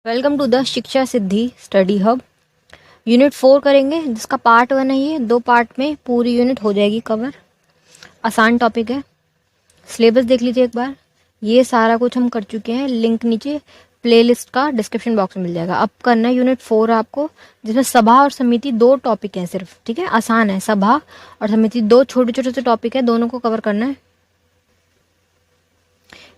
Welcome to the शिक्षा सिद्धि study hub. Unit 4 करेंगे जिसका पार्ट 1 है। ये 2 पार्ट में पूरी यूनिट हो जाएगी कवर। आसान टॉपिक है। सिलेबस देख लीजिए एक बार। ये सारा कुछ हम कर चुके हैं। लिंक नीचे प्लेलिस्ट का डिस्क्रिप्शन बॉक्स में मिल जाएगा। अब करना है यूनिट 4 आपको, जिसमें सभा और समिति 2 टॉपिक हैं सिर्फ। ठीक है, आसान है। सभा और समिति 2 छोटे छोटे से टॉपिक है, दोनों को कवर करना है।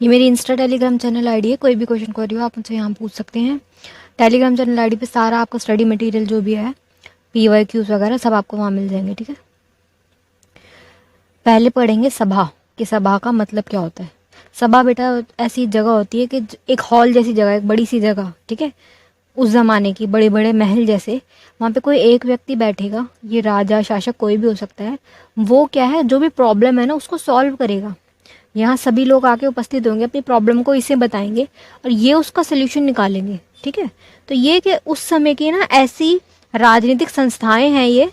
ये मेरी इंस्टा टेलीग्राम चैनल आईडी है। कोई भी क्वेश्चन क्वेरी हो आप मुझसे यहाँ पूछ सकते हैं। टेलीग्राम चैनल आईडी पे सारा आपका स्टडी मटेरियल जो भी है, PYQs वगैरह सब आपको वहाँ मिल जाएंगे। ठीक है, पहले पढ़ेंगे सभा कि सभा का मतलब क्या होता है। सभा बेटा ऐसी जगह होती है कि एक हॉल जैसी जगह, एक बड़ी सी जगह। ठीक है, उस जमाने की बड़े बड़े महल जैसे। वहाँ पे कोई एक व्यक्ति बैठेगा, ये राजा शासक कोई भी हो सकता है। वो क्या है, जो भी प्रॉब्लम है ना उसको सॉल्व करेगा। यहाँ सभी लोग आके उपस्थित होंगे, अपनी प्रॉब्लम को इसे बताएंगे और ये उसका सोल्यूशन निकालेंगे। ठीक है, तो ये कि उस समय की ना ऐसी राजनीतिक संस्थाएं हैं ये,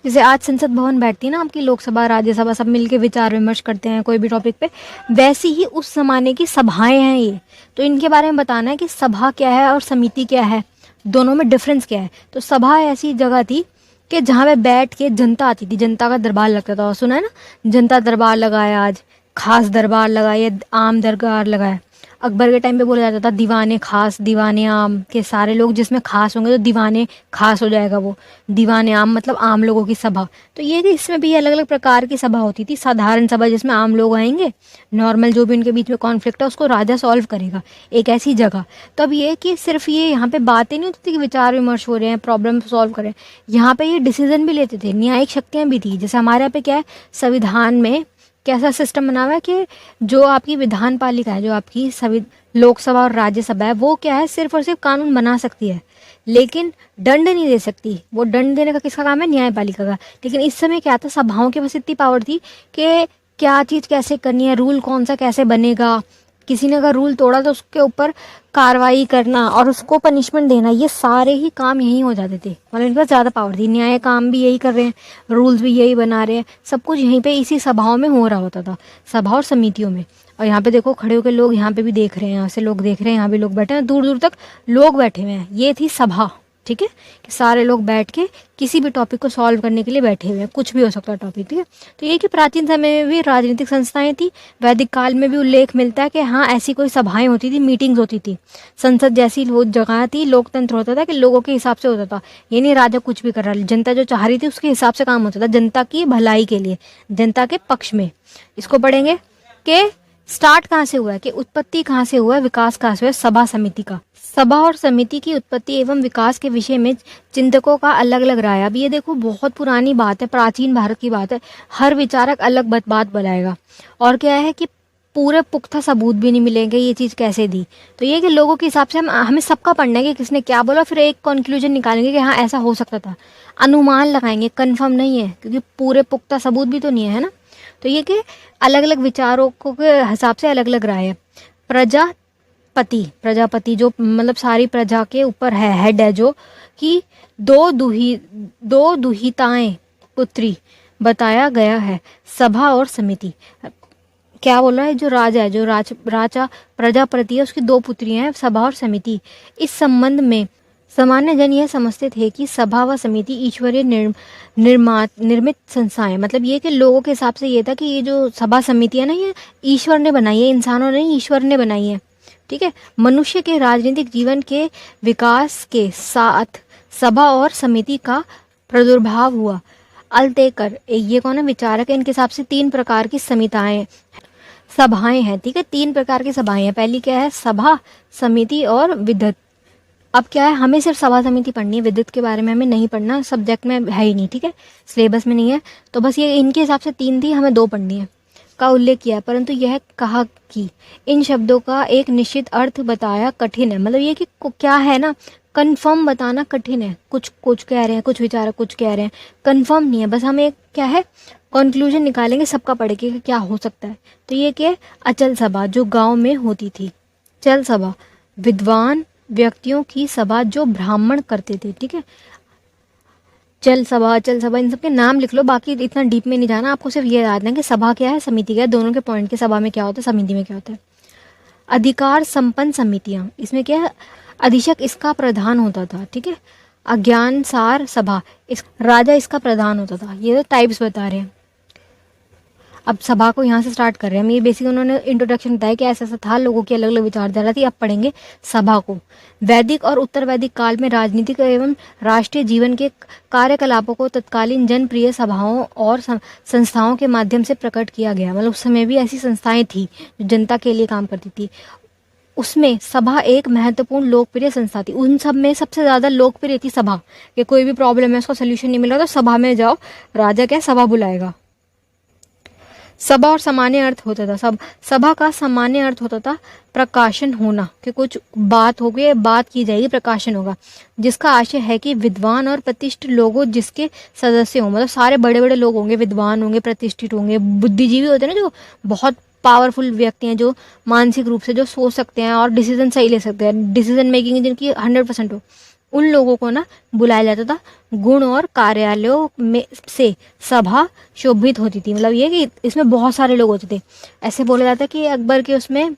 जैसे आज संसद भवन बैठती है ना आपकी, लोकसभा राज्यसभा सब मिलके विचार विमर्श करते हैं कोई भी टॉपिक पे, वैसी ही उस जमाने की सभाएं हैं ये। तो इनके बारे में बताना है कि सभा क्या है और समिति क्या है, दोनों में डिफरेंस क्या है। तो सभा ऐसी जगह थी कि जहाँ पे बैठ के जनता आती थी, जनता का दरबार लगता था। सुना है ना, जनता दरबार लगाया, आज खास दरबार लगाया, आम दरबार लगाया। अकबर के टाइम पे बोला जाता था दीवाने खास दीवाने आम, के सारे लोग जिसमें खास होंगे तो दीवाने खास हो जाएगा। वो दीवाने आम मतलब आम लोगों की सभा। तो ये कि इसमें भी अलग अलग प्रकार की सभा होती थी। साधारण सभा जिसमें आम लोग आएंगे, नॉर्मल जो भी उनके बीच में कॉन्फ्लिक्ट है उसको राजा सॉल्व करेगा, एक ऐसी जगह। तब ये कि सिर्फ ये यहाँ पे बातें नहीं होती थी कि विचार विमर्श हो रहे हैं, प्रॉब्लम सॉल्व करें, यहाँ पे ये डिसीजन भी लेते थे। न्यायिक शक्तियाँ भी थी। जैसे हमारे यहाँ पे क्या है, संविधान में कैसा सिस्टम बना हुआ है कि जो आपकी विधान पालिका है, जो आपकी लोकसभा और राज्यसभा है, वो क्या है, सिर्फ और सिर्फ कानून बना सकती है लेकिन दंड नहीं दे सकती। वो दंड देने का किसका काम है, न्यायपालिका का। लेकिन इस समय क्या था, सभाओं के पास इतनी पावर थी कि क्या चीज़ कैसे करनी है, रूल कौन सा कैसे बनेगा, किसी ने अगर रूल तोड़ा तो उसके ऊपर कार्रवाई करना और उसको पनिशमेंट देना, ये सारे ही काम यहीं हो जाते थे। मतलब इनके पास ज़्यादा पावर थी। न्याय काम भी यही कर रहे हैं, रूल्स भी यही बना रहे हैं, सब कुछ यहीं पे इसी सभाओं में हो रहा होता था, सभा और समितियों में। और यहाँ पे देखो खड़े होकर लोग यहाँ पे भी देख रहे हैं, यहाँ से लोग देख रहे हैं, यहाँ भी लोग बैठे हैं, दूर दूर तक लोग बैठे हुए हैं। ये थी सभा। ठीक है, कि सारे लोग बैठ के किसी भी टॉपिक को सॉल्व करने के लिए बैठे हुए हैं, कुछ भी हो सकता है टॉपिक। ठीक है, तो ये कि प्राचीन समय में भी राजनीतिक संस्थाएं थी। वैदिक काल में भी उल्लेख मिलता है कि हाँ ऐसी कोई सभाएं होती थी, मीटिंग्स होती थी। संसद जैसी वो जगह थी, लोकतंत्र होता था कि लोगों के हिसाब से होता था। ये नहीं राजा कुछ भी कर रहा, जनता जो चाह रही थी उसके हिसाब से काम होता था, जनता की भलाई के लिए, जनता के पक्ष में। इसको पढ़ेंगे कि स्टार्ट कहाँ से हुआ है, कि उत्पत्ति कहाँ से हुआ है, विकास कहाँ से हुआ है सभा समिति का। सभा और समिति की उत्पत्ति एवं विकास के विषय में चिंतकों का अलग अलग राय। अब ये देखो बहुत पुरानी बात है, प्राचीन भारत की बात है। हर विचारक अलग बात बताएगा। और क्या है कि पूरे पुख्ता सबूत भी नहीं मिलेंगे ये चीज़ कैसे दी। तो ये कि लोगों के हिसाब से हमें सबका पढ़ना है कि किसने क्या बोला, फिर एक कंक्लूजन निकालेंगे कि हाँ ऐसा हो सकता था। अनुमान लगाएंगे, कन्फर्म नहीं है क्योंकि पूरे पुख्ता सबूत भी तो नहीं है ना। तो ये कि अलग अलग विचारों के हिसाब से अलग अलग राय है। प्रजापति जो मतलब सारी प्रजा के ऊपर है, हेड है, जो कि दो दुहिताएं पुत्री बताया गया है। सभा और समिति क्या बोल रहा है, जो राजा है, जो राजा प्रजापति है, उसकी 2 पुत्रियां हैं। सभा और समिति, इस संबंध में सामान्य जन यह समझते थे कि सभा व समिति ईश्वरीय निर्मित संस्थाएं। मतलब ये कि लोगों के हिसाब से ये था कि ये जो सभा समिति है ना, ये ईश्वर ने बनाई है, इंसानों ने नहीं, ईश्वर ने बनाई है। ठीक है, मनुष्य के राजनीतिक जीवन के विकास के साथ सभा और समिति का प्रादुर्भाव हुआ। अल्तेकर ये कौन है, विचारक है। इनके हिसाब से 3 प्रकार की सभाएं हैं। ठीक है, 3 प्रकार की सभाएं हैं। पहली क्या है, सभा, समिति और विद्वत। अब क्या है, हमें सिर्फ सभा समिति पढ़नी है, विद्युत के बारे में हमें नहीं पढ़ना, सब्जेक्ट में है ही नहीं। ठीक है, सिलेबस में नहीं है। तो बस ये इनके हिसाब से 3 थी, हमें 2 पढ़नी है का उल्लेख किया है। परंतु यह कहा कि इन शब्दों का एक निश्चित अर्थ बताया कठिन है। मतलब ये कि क्या है ना, कंफर्म बताना कठिन है। कुछ कह रहे हैं, कुछ विचारक कुछ कह रहे हैं, कंफर्म नहीं है। बस हम एक क्या है कंक्लूजन निकालेंगे, सबका पढ़ के क्या हो सकता है। तो ये कि अचल सभा जो गांव में होती थी, चल सभा विद्वान व्यक्तियों की सभा जो ब्राह्मण करते थे। ठीक है, चल सभा अचल सभा इन सबके नाम लिख लो, बाकी इतना डीप में नहीं जाना। आपको सिर्फ ये याद है कि सभा क्या है, समिति क्या है, दोनों के पॉइंट के, सभा में क्या होता है, समिति में क्या होता है। अधिकार संपन्न समितियां, इसमें क्या है, अधीक्षक इसका प्रधान होता था, ठीक है। अज्ञानसार सभा, इस राजा इसका प्रधान होता था। ये तो टाइप्स बता रहे हैं। अब सभा को यहाँ से स्टार्ट कर रहे हैं हम। ये बेसिक उन्होंने इंट्रोडक्शन बताया कि ऐसा ऐसा था, लोगों की अलग अलग विचारधारा थी। अब पढ़ेंगे सभा को। वैदिक और उत्तर वैदिक काल में राजनीतिक एवं राष्ट्रीय जीवन के कार्यकलापों को तत्कालीन जनप्रिय सभाओं और संस्थाओं के माध्यम से प्रकट किया गया। मतलब उस समय भी ऐसी संस्थाएं थी जो जनता के लिए काम करती थी। उसमें सभा एक महत्वपूर्ण लोकप्रिय संस्था थी। उन सब में सबसे ज्यादा लोकप्रिय थी सभा, कि कोई भी प्रॉब्लम है, उसका सोल्यूशन नहीं मिल रहा तो सभा में जाओ, राजा क्या सभा बुलाएगा। सभा और सामान्य अर्थ होता था, सभा का सामान्य अर्थ होता था प्रकाशन होना, कि कुछ बात हो गई, बात की जाएगी, प्रकाशन होगा, जिसका आशय है कि विद्वान और प्रतिष्ठित लोगों जिसके सदस्य हों, मतलब सारे बड़े बड़े लोग होंगे, विद्वान होंगे, प्रतिष्ठित होंगे, बुद्धिजीवी होते हैं ना, जो बहुत पावरफुल व्यक्ति हैं, जो मानसिक रूप से जो सोच सकते हैं और डिसीजन सही ले सकते हैं, डिसीजन मेकिंग जिनकी 100% हो, उन लोगों को ना बुलाया जाता था। गुण और कार्यालयों में से सभा शोभित होती थी। मतलब ये कि इसमें बहुत सारे लोग होते थे। ऐसे बोला जाता है कि अकबर के उसमें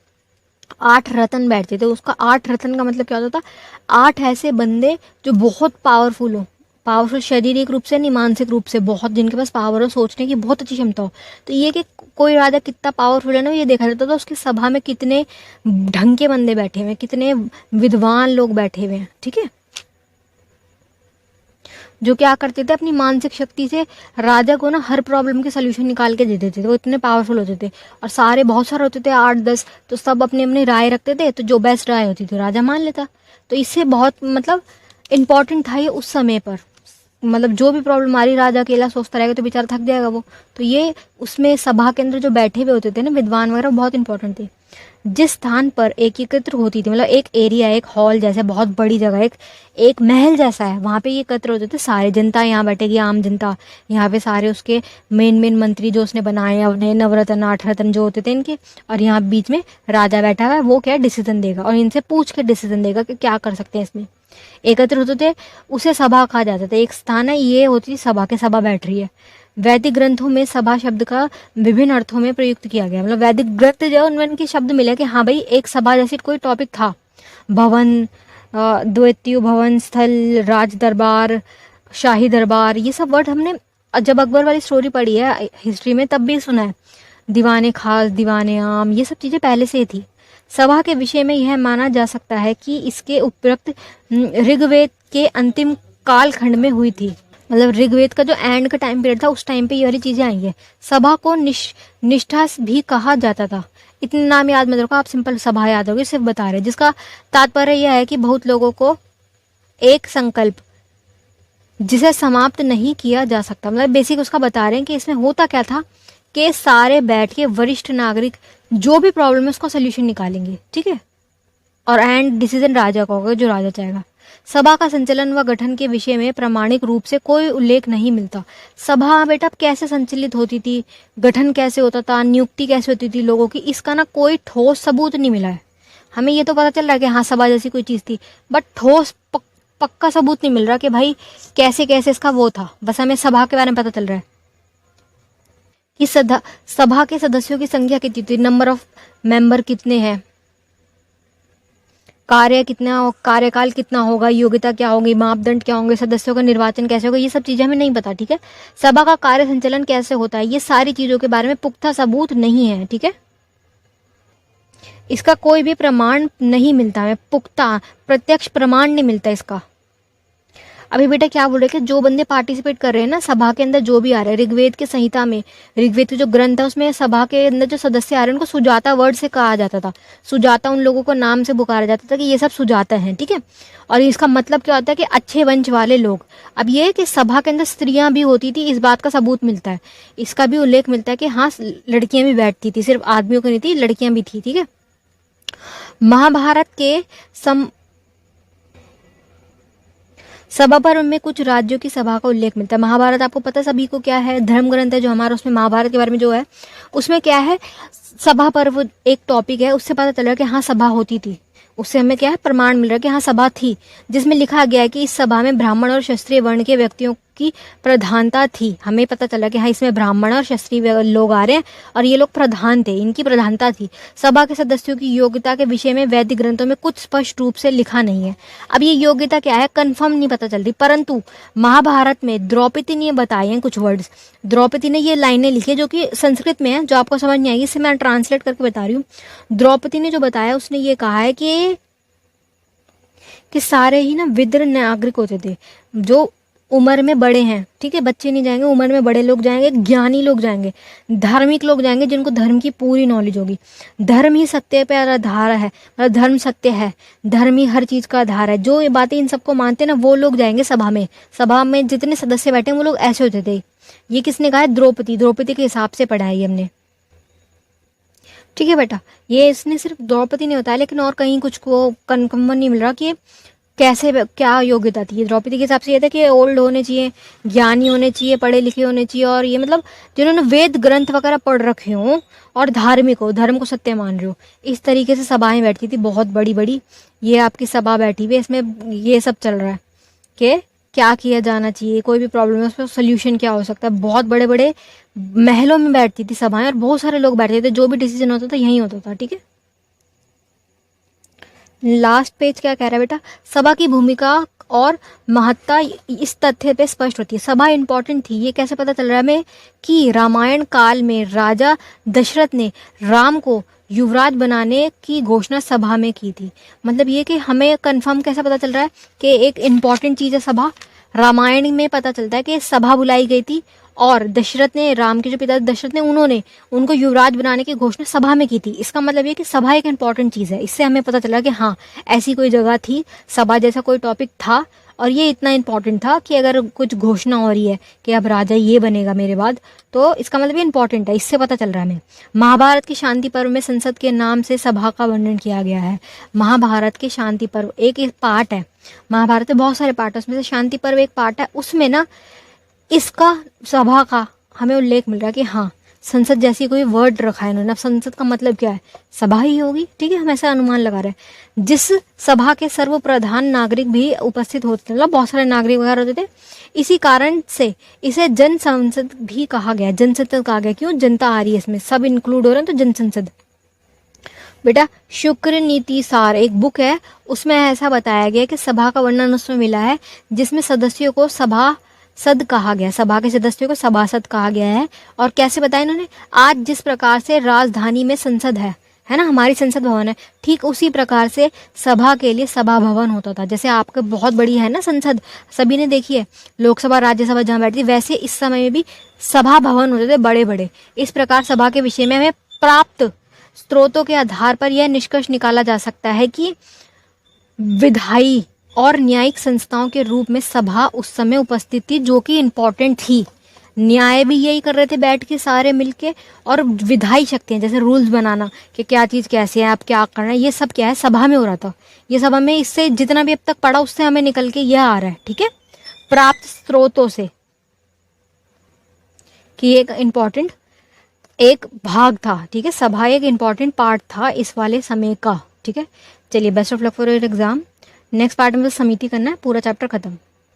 8 रत्न बैठते थे। उसका 8 रत्न का मतलब क्या होता था, 8 ऐसे बंदे जो बहुत पावरफुल हो, पावरफुल शारीरिक रूप से नहीं, मानसिक रूप से बहुत, जिनके पास पावर हो, सोचने की बहुत अच्छी क्षमता हो। तो ये कि कोई राजा कितना पावरफुल है ना, ये देखा जाता था उसकी सभा में कितने ढंग के बंदे बैठे हुए हैं, कितने विद्वान लोग बैठे हुए हैं, ठीक है, जो क्या करते थे, अपनी मानसिक शक्ति से राजा को ना हर प्रॉब्लम के सोल्यूशन निकाल के दे देते थे। वो इतने पावरफुल होते थे और सारे बहुत सारे होते थे, 8-10, तो सब अपनी अपनी राय रखते थे, तो जो बेस्ट राय होती थी राजा मान लेता। तो इससे बहुत मतलब इम्पोर्टेंट था ये उस समय पर। मतलब जो भी प्रॉब्लम आ रही, राजा अकेला सोचता रहेगा तो बेचारा थक जाएगा वो। तो ये उसमें सभा के अंदर जो बैठे हुए होते थे ना विद्वान वगैरह, बहुत इंपॉर्टेंट थे। जिस स्थान पर एकत्र होती थी, मतलब एक एरिया, एक हॉल जैसे बहुत बड़ी जगह, एक महल जैसा है, वहां पे ये एकत्र होते थे सारे, जनता यहाँ बैठेगी, आम जनता यहाँ पे, सारे उसके मेन मंत्री जो उसने बनाए अपने, नवरत्न 8 रत्न जो होते थे इनके, और यहाँ बीच में राजा बैठा हुआ है, वो क्या डिसीजन देगा और इनसे पूछ के डिसीजन देगा कि क्या कर सकते हैं इसमें। एकत्र होते थे, उसे सभा कहा जाता था। एक स्थान है, ये होती थी सभा, के सभा बैठ रही है। वैदिक ग्रंथों में सभा शब्द का विभिन्न अर्थों में प्रयुक्त किया गया। मतलब वैदिक ग्रंथ जो उनमें इनके शब्द मिले कि हाँ भाई एक सभा जैसी कोई टॉपिक था। भवन, द्वितीय भवन, स्थल, राज दरबार, शाही दरबार, ये सब वर्ड हमने जब अकबर वाली स्टोरी पढ़ी है हिस्ट्री में तब भी सुना है। दीवाने खास, दीवाने आम, ये सब चीजें पहले से ही थी। सभा के विषय में यह माना जा सकता है कि इसके उपयुक्त ऋग्वेद के अंतिम कालखंड में हुई थी। मतलब ऋग्वेद का जो एंड का टाइम पीरियड था, उस टाइम पे ये वाली चीजें आई है। सभा को निष्ठा भी कहा जाता था। इतने नाम याद मत रखो, आप सिंपल सभा याद होगी, सिर्फ बता रहे, जिसका तात्पर्य यह है कि बहुत लोगों को एक संकल्प जिसे समाप्त नहीं किया जा सकता। मतलब बेसिक उसका बता रहे हैं कि इसमें होता क्या था कि सारे बैठ के वरिष्ठ नागरिक जो भी प्रॉब्लम है उसका सोल्यूशन निकालेंगे, ठीक है, और एंड डिसीजन राजा का होगा, जो राजा चाहेगा। सभा का संचालन व गठन के विषय में प्रामाणिक रूप से कोई उल्लेख नहीं मिलता। सभा बेटा कैसे संचालित होती थी, गठन कैसे होता था, नियुक्ति कैसे होती थी लोगों की, इसका ना कोई ठोस सबूत नहीं मिला है। हमें ये तो पता चल रहा है कि हाँ सभा जैसी कोई चीज थी, बट ठोस पक्का सबूत नहीं मिल रहा कि भाई कैसे कैसे इसका वो था। बस हमें सभा के बारे में पता चल रहा है कि सभा के सदस्यों की संख्या कितनी थी, नंबर ऑफ मेंबर कितने हैं, कार्य कितना, कार्यकाल कितना होगा, योग्यता क्या होगी, मापदंड क्या होंगे, सदस्यों का निर्वाचन कैसे होगा, ये सब चीजें हमें नहीं पता, ठीक है। सभा का कार्य संचालन कैसे होता है, ये सारी चीजों के बारे में पुख्ता सबूत नहीं है, ठीक है। इसका कोई भी प्रमाण नहीं मिलता हमें, पुख्ता प्रत्यक्ष प्रमाण नहीं मिलता इसका। अभी बेटा क्या बोल रहे कि जो बंदे पार्टिसिपेट कर रहे हैं ना सभा के अंदर, जो भी आ रहे हैं, ऋग्वेद के संहिता में, ऋग्वेद के जो ग्रंथ है उसमें सभा के अंदर जो सदस्य आ रहे हैं उनको सुजाता वर्ड से कहा जाता था। सुजाता, उन लोगों को नाम से पुकारा जाता था कि ये सब सुजाता हैं, ठीक है। और इसका मतलब क्या होता है कि अच्छे वंश वाले लोग। अब ये कि सभा के अंदर स्त्रियां भी होती थी, इस बात का सबूत मिलता है, इसका भी उल्लेख मिलता है कि हाँ लड़कियां भी बैठती थी, सिर्फ आदमियों को नहीं थी, लड़कियां भी थी, ठीक है। महाभारत के सभा पर में कुछ राज्यों की सभा का उल्लेख मिलता है। महाभारत आपको पता सभी को क्या है, धर्म ग्रंथ है जो हमारा, उसमें महाभारत के बारे में जो है उसमें क्या है, सभा पर्व एक टॉपिक है, उससे पता चल रहा है कि हाँ सभा होती थी। उससे हमें क्या है, प्रमाण मिल रहा है कि हाँ सभा थी, जिसमें लिखा गया है कि इस सभा में ब्राह्मण और क्षत्रिय वर्ण के व्यक्तियों की प्रधानता थी। हमें पता चला कि हाँ इसमें ब्राह्मण और क्षत्रिय लोग आ रहे हैं और ये लोग प्रधान थे, इनकी प्रधानता थी। सभा के सदस्यों की योग्यता के विषय में वैदिक ग्रंथों में कुछ स्पष्ट रूप से लिखा नहीं है। अब ये योग्यता क्या है कंफर्म नहीं पता चलती, परंतु महाभारत में द्रौपदी ने बताए हैं कुछ वर्ड्स। द्रौपदी ने ये लाइनें लिखी है जो कि संस्कृत में है, जो आपको समझ नहीं आएगी, इसे मैं ट्रांसलेट करके बता रही हूँ। द्रौपदी ने जो बताया उसने ये कहा है कि सारे ही ना विद्र नागरिक होते थे जो उम्र में बड़े हैं, ठीक है, बच्चे नहीं जाएंगे, उम्र में बड़े लोग जाएंगे, ज्ञानी लोग जाएंगे, धार्मिक लोग जाएंगे जिनको धर्म की पूरी नॉलेज होगी। धर्म ही सत्य पर आधार है, मतलब धर्म सत्य है, धर्म ही हर चीज का आधार है। जो ये बातें इन सबको मानते हैं ना वो लोग जाएंगे सभा में। सभा में जितने सदस्य बैठे हैं वो लोग ऐसे होते थे। ये किसने कहा है? द्रौपदी के हिसाब से पढ़ा है ये हमने, ठीक है बेटा। ये इसने सिर्फ द्रौपदी ने बताया, लेकिन और कहीं कुछ को कन्फर्म नहीं मिल रहा कि कैसे क्या योग्यता थी। द्रौपदी के हिसाब से ये था कि ओल्ड होने चाहिए, ज्ञानी होने चाहिए, पढ़े लिखे होने चाहिए, और ये मतलब जिन्होंने वेद ग्रंथ वगैरह पढ़ रखे हों और धार्मिक हो, धर्म को सत्य मान रहे हो। इस तरीके से सभाएं बैठती थी, बहुत बड़ी बड़ी। ये आपकी सभा बैठी हुई है, इसमें ये सब चल रहा है कि क्या किया जाना चाहिए, कोई भी प्रॉब्लम है उसका सोल्यूशन क्या हो सकता है। बहुत बड़े बड़े महलों में बैठती थी सभाएं और बहुत सारे लोग बैठते थे, जो भी डिसीजन होता था यहीं होता था, ठीक है। लास्ट पेज क्या कह रहा है बेटा? सभा की भूमिका और महत्ता इस तथ्य पे स्पष्ट होती है। सभा इंपॉर्टेंट थी, ये कैसे पता चल रहा है हमें कि रामायण काल में राजा दशरथ ने राम को युवराज बनाने की घोषणा सभा में की थी। मतलब ये कि हमें कंफर्म कैसे पता चल रहा है कि एक इंपॉर्टेंट चीज है सभा। रामायण में पता चलता है कि सभा बुलाई गई थी और दशरथ ने, राम के जो पिता दशरथ ने, उन्होंने उनको युवराज बनाने की घोषणा सभा में की थी। इसका मतलब ये कि सभा एक इंपॉर्टेंट चीज है। इससे हमें पता चला कि हाँ ऐसी कोई जगह थी, सभा जैसा कोई टॉपिक था और ये इतना इंपॉर्टेंट था कि अगर कुछ घोषणा हो रही है कि अब राजा ये बनेगा मेरे बाद, तो इसका मतलब ये इंपॉर्टेंट है। इससे पता चल रहा है हमें। महाभारत के शांति पर्व में संसद के नाम से सभा का वर्णन किया गया है। महाभारत के शांति पर्व एक पार्ट है, महाभारत में बहुत सारे पार्ट है, उसमें से शांति पर्व एक पार्ट है। उसमें ना इसका सभा का हमें उल्लेख मिल रहा है कि हाँ संसद जैसी कोई वर्ड रखा है इन्होंने। अब संसद का मतलब क्या है? सभा ही होगी, ठीक है, हम ऐसा अनुमान लगा रहे हैं। जिस सभा के सर्वप्रधान नागरिक भी उपस्थित होते थे, मतलब बहुत सारे नागरिक वगैरह होते थे। इसी कारण से इसे जन संसद भी कहा गया, जन संसद कहा गया। क्यों? जनता आ रही है इसमें, सब इंक्लूड हो रहे हैं, तो जन संसद। बेटा शुक्र नीति सार एक बुक है, उसमें ऐसा बताया गया कि सभा का वर्णन उसमें मिला है जिसमें सदस्यों को सभासद कहा गया, सभा के सदस्यों को सभासद कहा गया है। और कैसे बताया इन्होंने? आज जिस प्रकार से राजधानी में संसद है ना, हमारी संसद भवन है, ठीक उसी प्रकार से सभा के लिए सभा भवन होता था। जैसे आपके बहुत बड़ी है ना संसद, सभी ने देखी है, लोकसभा राज्यसभा जहाँ बैठती, वैसे इस समय में भी सभा भवन होते थे बड़े बड़े। इस प्रकार सभा के विषय में हमें प्राप्त स्रोतों के आधार पर यह निष्कर्ष निकाला जा सकता है कि विधायी और न्यायिक संस्थाओं के रूप में सभा उस समय उपस्थित थी, जो कि इम्पोर्टेंट थी। न्याय भी यही कर रहे थे बैठ के सारे मिलके, और विधायी शक्तियां जैसे रूल्स बनाना कि क्या चीज कैसे है, आप क्या करना है, ये सब क्या है सभा में हो रहा था। ये सभा में, इससे जितना भी अब तक पढ़ा उससे हमें निकल के यह आ रहा है, ठीक है, प्राप्त स्रोतों से, कि एक इम्पोर्टेंट एक भाग था, ठीक है, सभा एक इम्पॉर्टेंट पार्ट था इस वाले समय का, ठीक है। चलिए best of luck for your exam. Next part में तो समिति करना है, पूरा चैप्टर खत्म।